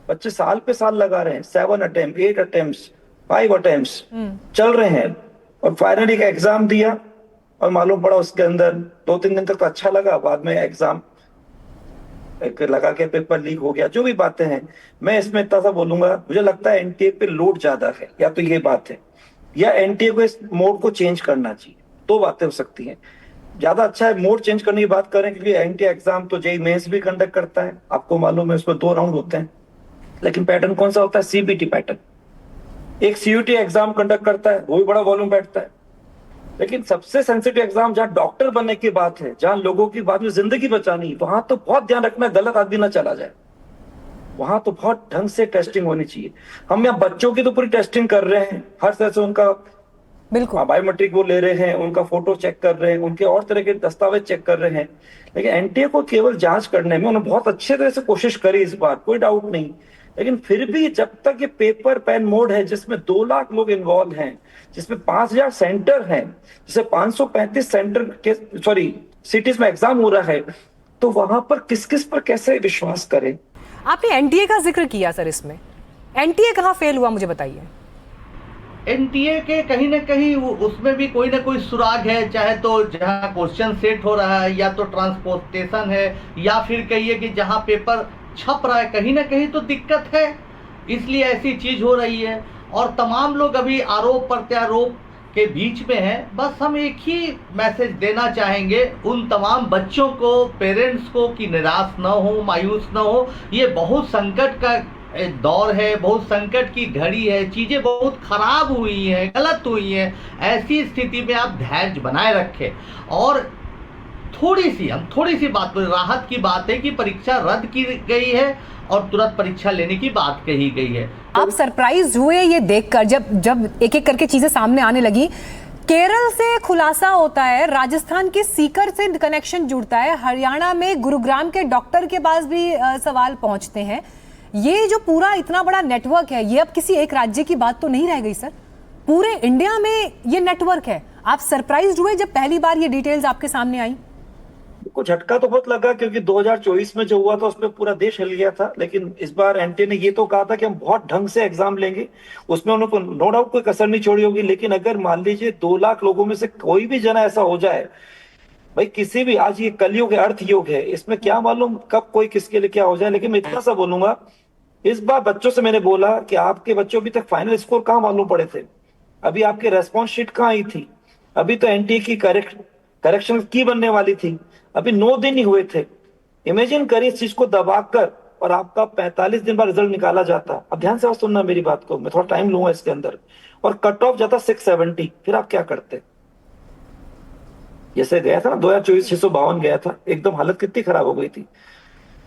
बच्चे साल पे साल लगा रहे हैं, 7 अटेम्प्ट, 8 अटेम्प्ट, 5 अटेम्प्ट्स चल रहे हैं। और फाइनली का एग्जाम दिया और मालूम पड़ा उसके अंदर 2-3 दिन तक तो अच्छा लगा, बाद में एग्जाम लगा के पेपर लीक हो गया। जो भी बातें हैं, मैं इसमें इतना सा बोलूंगा, मुझे लगता है NTA पे लोड ज्यादा है, या तो ये बात है, या NTA को इस मोड को चेंज करना चाहिए। 2 बातें हो सकती हैं। ज्यादा अच्छा है मोड चेंज करने की बात करें, क्योंकि NTA एग्जाम तो JEE मेंस भी कंडक्ट करता है, आपको मालूम है, उसमें 2 राउंड होते हैं। लेकिन पैटर्न कौन सा होता है? CBT pattern. एक CUT एग्जाम कंडक्ट करता है, वो भी बड़ा वॉल्यूम बैठता है। लेकिन सबसे सेंसिटिव एग्जाम जहाँ डॉक्टर बनने की बात है, जहाँ लोगों की बाद में जिंदगी बचानी, वहां तो बहुत ध्यान रखना गलत आदमी ना चला जाए। वहां तो बहुत ढंग से टेस्टिंग होनी चाहिए। हम यहाँ बच्चों की तो पूरी टेस्टिंग कर रहे हैं, हर तरह से उनका बिल्कुल बायोमेट्रिक वो ले रहे हैं, उनका फोटो चेक कर रहे हैं, उनके और तरह के दस्तावेज चेक कर रहे हैं। लेकिन एनटीए को केवल जांच करने में उन्होंने बहुत अच्छे तरह से कोशिश करी, इस बार कोई डाउट नहीं। लेकिन फिर भी जब तक ये पेपर पेन मोड है, जिसमें 2 लाख लोग इन्वॉल्व हैं, जिसमें 5000 सेंटर हैं, जिसे 535 सेंटर के सिटीज में एग्जाम हो रहा है, तो वहां पर किस किस पर कैसे विश्वास करें। आपने एनटीए का जिक्र किया सर, इसमें एनटीए कहाँ फेल हुआ मुझे बताइए। एनटीए के कहीं ना कहीं उसमें भी कोई ना कोई सुराग है, चाहे तो जहां क्वेश्चन सेट हो रहा है, या तो ट्रांसपोर्टेशन है, या फिर कहिए कि जहां पेपर छप रहा है, कहीं ना कहीं तो दिक्कत है, इसलिए ऐसी चीज हो रही है। और तमाम लोग अभी आरोप प्रत्यारोप के बीच में हैं। बस हम एक ही मैसेज देना चाहेंगे उन तमाम बच्चों को, पेरेंट्स को, कि निराश न हो, मायूस न हो। ये बहुत संकट का दौर है, बहुत संकट की घड़ी है, चीज़ें बहुत खराब हुई हैं, गलत हुई हैं। ऐसी स्थिति में आप धैर्य बनाए रखें। और थोड़ी सी बात करें, राहत की बात है कि परीक्षा रद्द की गई है और तुरंत परीक्षा लेने की बात कही गई है। आप सरप्राइज हुए ये देखकर, जब एक एक करके चीजें सामने आने लगी। केरल से खुलासा होता है, राजस्थान के सीकर से कनेक्शन जुड़ता है, हरियाणा में गुरुग्राम के डॉक्टर के पास भी सवाल पहुंचते हैं। ये जो पूरा इतना बड़ा नेटवर्क है, ये अब किसी एक राज्य की बात तो नहीं रह गई सर, पूरे इंडिया में ये नेटवर्क है। आप सरप्राइज हुए जब पहली बार ये डिटेल्स आपके सामने आई? को झटका तो बहुत लगा, क्योंकि 2024 में जो हुआ था उसमें पूरा देश हिल गया था। लेकिन इस बार एनटीए ने ये तो कहा था कि हम बहुत ढंग से एग्जाम लेंगे, उसमें उन्होंने नो डाउट कोई कसर नहीं छोड़ी होगी। लेकिन अगर मान लीजिए 2 लाख लोगों में से कोई भी जना ऐसा हो जाए, भाई किसी भी, आज ये कलयुग है, अर्थ युग है, इसमें क्या मालूम कब कोई किसके लिए क्या हो जाए। लेकिन मैं इतना सा बोलूंगा, इस बार बच्चों से मैंने बोला कि आपके बच्चों अभी तक फाइनल स्कोर कहाँ मालूम पड़े थे, अभी आपके रेस्पॉन्स शीट कहाँ आई थी, अभी तो एनटीए की करेक्शन की बनने वाली थी, अभी 9 दिन ही हुए थे। इमेजिन करिए इस चीज को दबाकर, और आपका 45 दिन बाद रिजल्ट निकाला जाता। अब ध्यान से सुनना मेरी बात को, मैं थोड़ा टाइम लूंगा इसके अंदर, और कट ऑफ जाता 670, फिर आप क्या करते? जैसे गया था ना 2024 652 गया था, एकदम हालत कितनी खराब हो गई थी।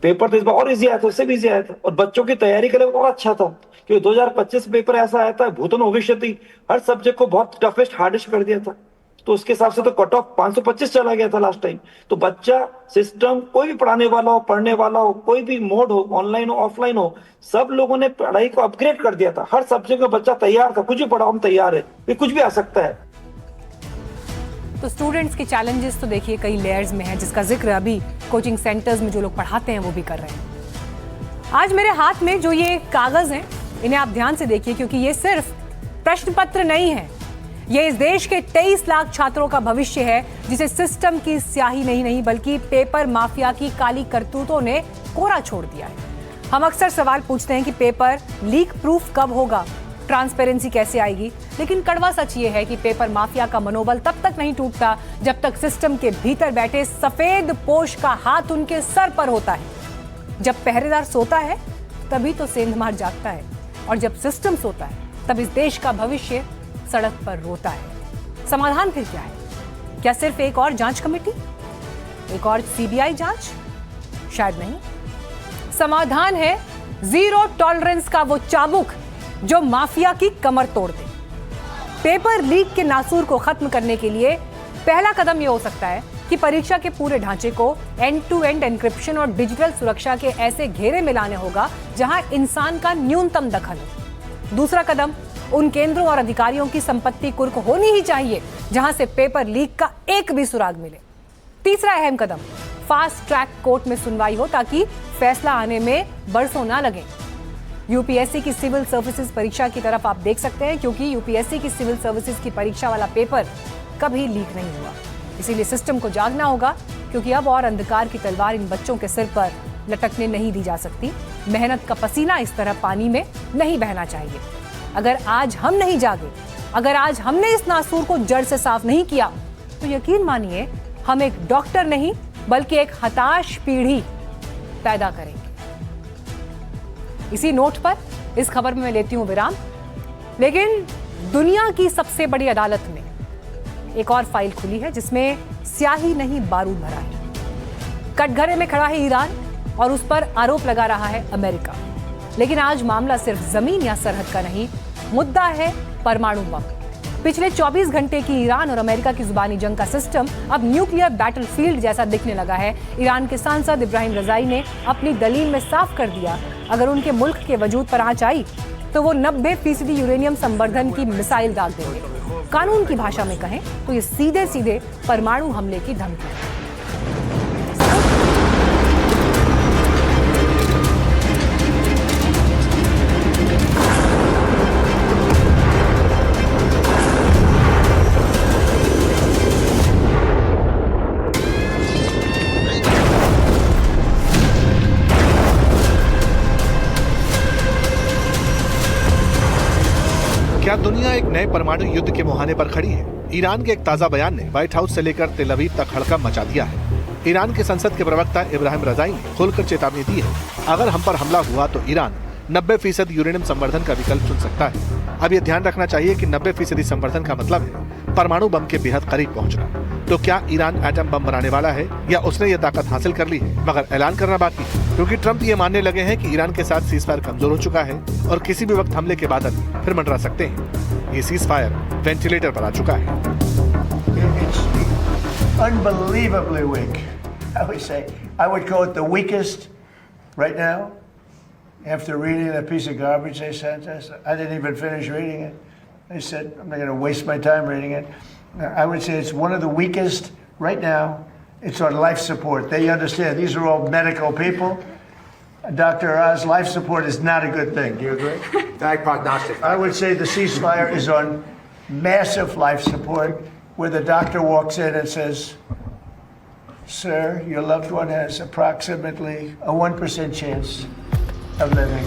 पेपर तो इस बार और इजी आया था, उससे भी इजी आया था, और बच्चों की तैयारी के लिए और अच्छा था, क्योंकि 2025 पेपर ऐसा आया था, भूतन भविष्यति, हर सब्जेक्ट को बहुत टफेस्ट हार्डेस्ट कर दिया था। तो उसके हिसाब से तो कट ऑफ 525 चला गया था लास्ट टाइम। तो बच्चा, सिस्टम, कोई भी पढ़ाने वाला हो, पढ़ने वाला हो, कोई भी मोड हो, ऑनलाइन हो, ऑफलाइन हो, सब लोगों ने पढ़ाई को अपग्रेड कर दिया था। हर सब्जेक्ट का बच्चा तैयार था, कुछ भी पढ़ाओ हम तैयार है, ये कुछ भी आ सकता है। तो स्टूडेंट्स के चैलेंजेस तो देखिए कई लेयर्स में है, जिसका जिक्र अभी कोचिंग सेंटर्स में जो लोग पढ़ाते हैं वो भी कर रहे हैं। आज मेरे हाथ में जो ये कागज हैं, इन्हें आप ध्यान से देखिए, क्योंकि ये सिर्फ प्रश्न पत्र नहीं है, ये इस देश के 23 लाख छात्रों का भविष्य है, जिसे सिस्टम की स्याही नहीं बल्कि पेपर माफिया की काली करतूतों ने कोरा छोड़ दिया है। हम अक्सर सवाल पूछते हैं कि पेपर लीक प्रूफ कब होगा, ट्रांसपेरेंसी कैसे आएगी, लेकिन कड़वा सच ये है कि पेपर माफिया का मनोबल तब तक नहीं टूटता जब तक सिस्टम के भीतर बैठे सफेद पोश का हाथ उनके सर पर होता है। जब पहरेदार सोता है तभी तो सेंधमार जागता है, और जब सिस्टम सोता है तब इस देश का भविष्य सड़क पर रोता है। समाधान फिर क्या है? क्या सिर्फ एक और जांच कमेटी, एक और सीबीआई जांच? शायद नहीं। समाधान है जीरो टॉलरेंस का वो चाबुक जो माफिया की कमर तोड़ दे। पेपर लीक के नासूर को खत्म करने के लिए पहला कदम यह हो सकता है कि परीक्षा के पूरे ढांचे को एंड टू एंड एन्क्रिप्शन और डिजिटल सुरक्षा के ऐसे घेरे में लाने होगा जहां इंसान का न्यूनतम दखल हो। दूसरा कदम, उन केंद्रों और अधिकारियों की संपत्ति कुर्क होनी ही चाहिए जहां से पेपर लीक का एक भी सुराग मिले। तीसरा अहम कदम, फास्ट ट्रैक कोर्ट में सुनवाई हो ताकि फैसला आने में बरसों ना लगे। यूपीएससी की सिविल सर्विसेज परीक्षा की तरफ आप देख सकते हैं, क्योंकि यूपीएससी की सिविल सर्विसेज की परीक्षा वाला पेपर कभी लीक नहीं हुआ। इसीलिए सिस्टम को जागना होगा, क्योंकि अब और अंधकार की तलवार इन बच्चों के सिर पर लटकने नहीं दी जा सकती। मेहनत का पसीना इस तरह पानी में नहीं बहना चाहिए। अगर आज हम नहीं जागे, अगर आज हमने इस नासूर को जड़ से साफ नहीं किया, तो यकीन मानिए हम एक डॉक्टर नहीं बल्कि एक हताश पीढ़ी पैदा करेंगे। इसी नोट पर इस खबर में मैं लेती हूं विराम। लेकिन दुनिया की सबसे बड़ी अदालत में एक और फाइल खुली है जिसमें स्याही नहीं बारूद भरा है। कटघरे में खड़ा है ईरान और उस पर आरोप लगा रहा है अमेरिका। लेकिन आज मामला सिर्फ जमीन या सरहद का नहीं, मुद्दा है परमाणु बम। पिछले 24 घंटे की ईरान और अमेरिका की जुबानी जंग का सिस्टम अब न्यूक्लियर बैटलफील्ड जैसा दिखने लगा है। ईरान के सांसद इब्राहिम रजाई ने अपनी दलील में साफ कर दिया, अगर उनके मुल्क के वजूद पर आंच आई तो वो 90% यूरेनियम संवर्धन की मिसाइल दाग देंगे। कानून की भाषा में कहें तो ये सीधे सीधे परमाणु हमले की धमकी है। क्या दुनिया एक नए परमाणु युद्ध के मुहाने पर खड़ी है? ईरान के एक ताजा बयान ने व्हाइट हाउस से लेकर तेल अवीव तक हड़कंप मचा दिया है। ईरान के संसद के प्रवक्ता इब्राहिम रजाई ने खुलकर चेतावनी दी है, अगर हम पर हमला हुआ तो ईरान 90% यूरेनियम संवर्धन का विकल्प चुन सकता है। अब ये ध्यान रखना चाहिए कि 90% संवर्धन का मतलब है परमाणु बम के बेहद करीब पहुंचना। तो क्या ईरान एटम बम बनाने वाला है या उसने ये ताकत हासिल कर ली है, मगर ऐलान करना बाकी है, क्योंकि ट्रंप ये मानने लगे हैं कि ईरान के साथ सीजफायर कमजोर हो चुका है और किसी भी वक्त हमले के बादल फिर मंडरा सकते हैं। ये सीजफायर वेंटिलेटर पर आ चुका है। Unbelievably weak. I would say I would call it the weakest right now. After reading that piece of garbage they sent us, I didn't even finish reading it. They said I'm not going to waste my time reading it. I would say it's one of the weakest right now. It's on life support. They understand these are all medical people. Dr. Oz, life support is not a good thing. Do you agree? Bad prognostic. I would say the ceasefire is on massive life support, where the doctor walks in and says, "Sir, your loved one has approximately a 1% chance of living."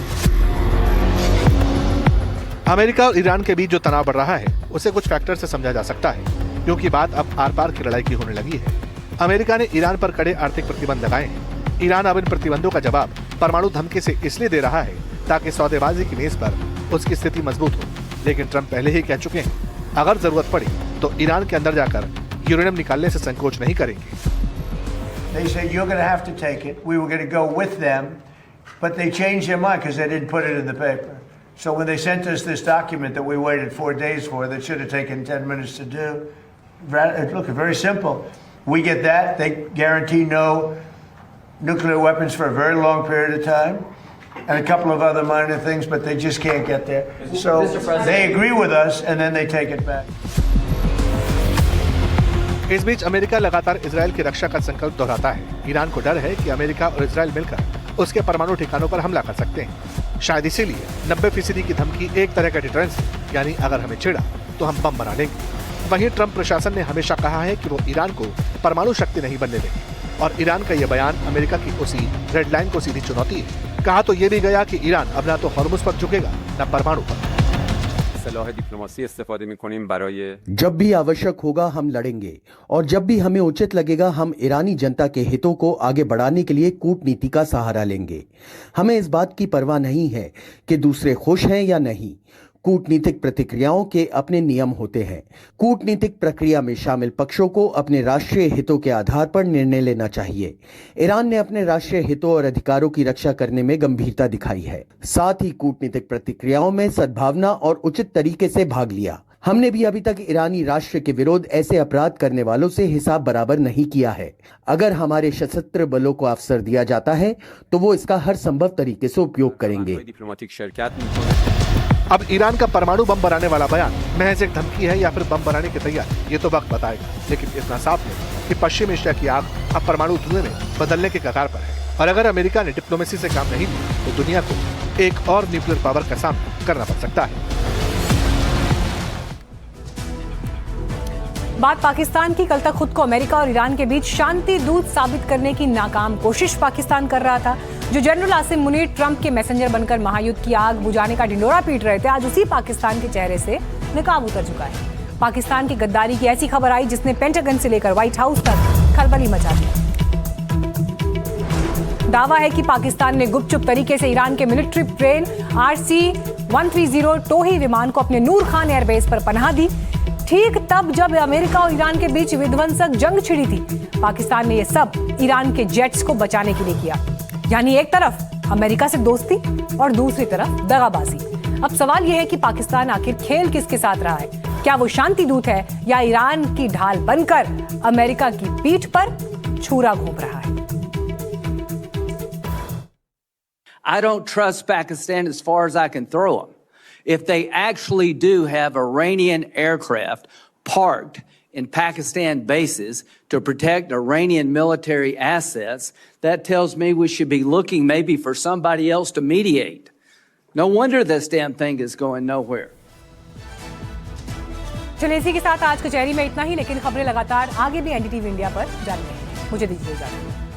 America और ईरान के बीच जो तनाव बढ़ रहा है उसे कुछ फैक्टर से समझा जा सकता है, क्योंकि बात अब आर पार की लड़ाई की होने लगी है। अमेरिका ने ईरान पर कड़े आर्थिक प्रतिबंध लगाए हैं। ईरान अब इन प्रतिबंधों का जवाब परमाणु धमकी से इसलिए दे रहा है ताकि सौदेबाजी की मेज पर उसकी स्थिति मजबूत हो। लेकिन ट्रंप पहले ही कह चुके हैं, अगर जरूरत पड़ी तो ईरान के अंदर जाकर यूरेनियम निकालने से संकोच नहीं करेंगे। They said you're going to have to take it. We were going to go with them, but they changed their mind because they didn't put it in the paper. So when they sent us this document that we waited 4 days for, that should have taken 10 minutes to do, look, very simple. We get that. They guarantee no nuclear weapons for a very long period of time, and a couple of other minor things, but they just can't get there. So they agree with us, and then they take it back. इस बीच अमेरिका लगातार इजरायल की रक्षा का संकल्प दोहराता है। ईरान को डर है कि अमेरिका और इजरायल मिलकर उसके परमाणु ठिकानों पर हमला कर सकते हैं। शायद इसीलिए 90% की धमकी एक तरह का डिटरेंस है, यानी अगर हमें छेड़ा तो हम बम बना लेंगे। वहीं ट्रंप प्रशासन ने हमेशा कहा है कि वो ईरान को परमाणु शक्ति नहीं बनने देंगे, और ईरान का यह बयान अमेरिका की उसी रेड लाइन को सीधी चुनौती है। कहा तो ये भी गया कि ईरान अब ना तो हॉर्मुज पर झुकेगा न परमाणु पर। जब भी आवश्यक होगा हम लड़ेंगे, और जब भी हमें उचित लगेगा हम ईरानी जनता के हितों को आगे बढ़ाने के लिए कूटनीति का सहारा लेंगे। हमें इस बात की परवाह नहीं है कि दूसरे खुश हैं या नहीं। कूटनीतिक प्रतिक्रियाओं के अपने नियम होते हैं। कूटनीतिक प्रक्रिया में शामिल पक्षों को अपने राष्ट्रीय हितों के आधार पर निर्णय लेना चाहिए। ईरान ने अपने राष्ट्रीय हितों और अधिकारों की रक्षा करने में गंभीरता दिखाई है, साथ ही कूटनीतिक प्रतिक्रियाओं में सद्भावना और उचित तरीके से भाग लिया। हमने भी अभी तक ईरानी राष्ट्र के विरोध ऐसे अपराध करने वालों से हिसाब बराबर नहीं किया है। अगर हमारे सशस्त्र बलों को अवसर दिया जाता है तो वो इसका हर संभव तरीके से उपयोग करेंगे। अब ईरान का परमाणु बम बनाने वाला बयान महज एक धमकी है या फिर बम बनाने की तैयारी, ये तो वक्त बताएगा। लेकिन इतना साफ है कि पश्चिम एशिया की आग अब परमाणु धुएं में बदलने के कगार पर है, और अगर अमेरिका ने डिप्लोमेसी से काम नहीं लिया तो दुनिया को एक और न्यूक्लियर पावर का सामना करना पड़ सकता है। बात पाकिस्तान की। कल तक खुद को अमेरिका और ईरान के बीच शांति दूत साबित करने की नाकाम कोशिश पाकिस्तान कर रहा था। जो जनरल आसिम मुनीर ट्रंप के मैसेंजर बनकर महायुद्ध की आग बुझाने का ढिंडोरा पीट रहे थे, आज उसी पाकिस्तान के चेहरे से निकाब उतर चुका है। पाकिस्तान की गद्दारी की ऐसी खबर आई जिसने पेंटागन से लेकर व्हाइट हाउस तक खलबली मचा दी। दावा है कि पाकिस्तान ने गुपचुप तरीके से ईरान के मिलिट्री प्लेन RC-130 टोही विमान को अपने नूर खान एयरबेस पर पनाह दी। ठीक तब जब अमेरिका और ईरान के बीच विध्वंसक जंग छिड़ी थी, पाकिस्तान ने यह सब ईरान के जेट्स को बचाने के लिए किया। यानी एक तरफ अमेरिका से दोस्ती और दूसरी तरफ दगाबाजी। अब सवाल यह है कि पाकिस्तान आखिर खेल किसके साथ रहा है? क्या वो शांति दूत है या ईरान की ढाल बनकर अमेरिका की पीठ पर छुरा घोंप रहा है? I don't trust Pakistan as far as I can throw them. If they actually do have Iranian aircraft parked in Pakistan bases to protect Iranian military assets, that tells me we should be looking maybe for somebody else to mediate. No wonder this damn thing is going nowhere. चलिए इसी के साथ आज कचहरी में इतना ही, लेकिन खबरें लगातार आगे भी एनडीटीवी इंडिया पर जारी रहेंगी। मुझे दीजिए इजाजत।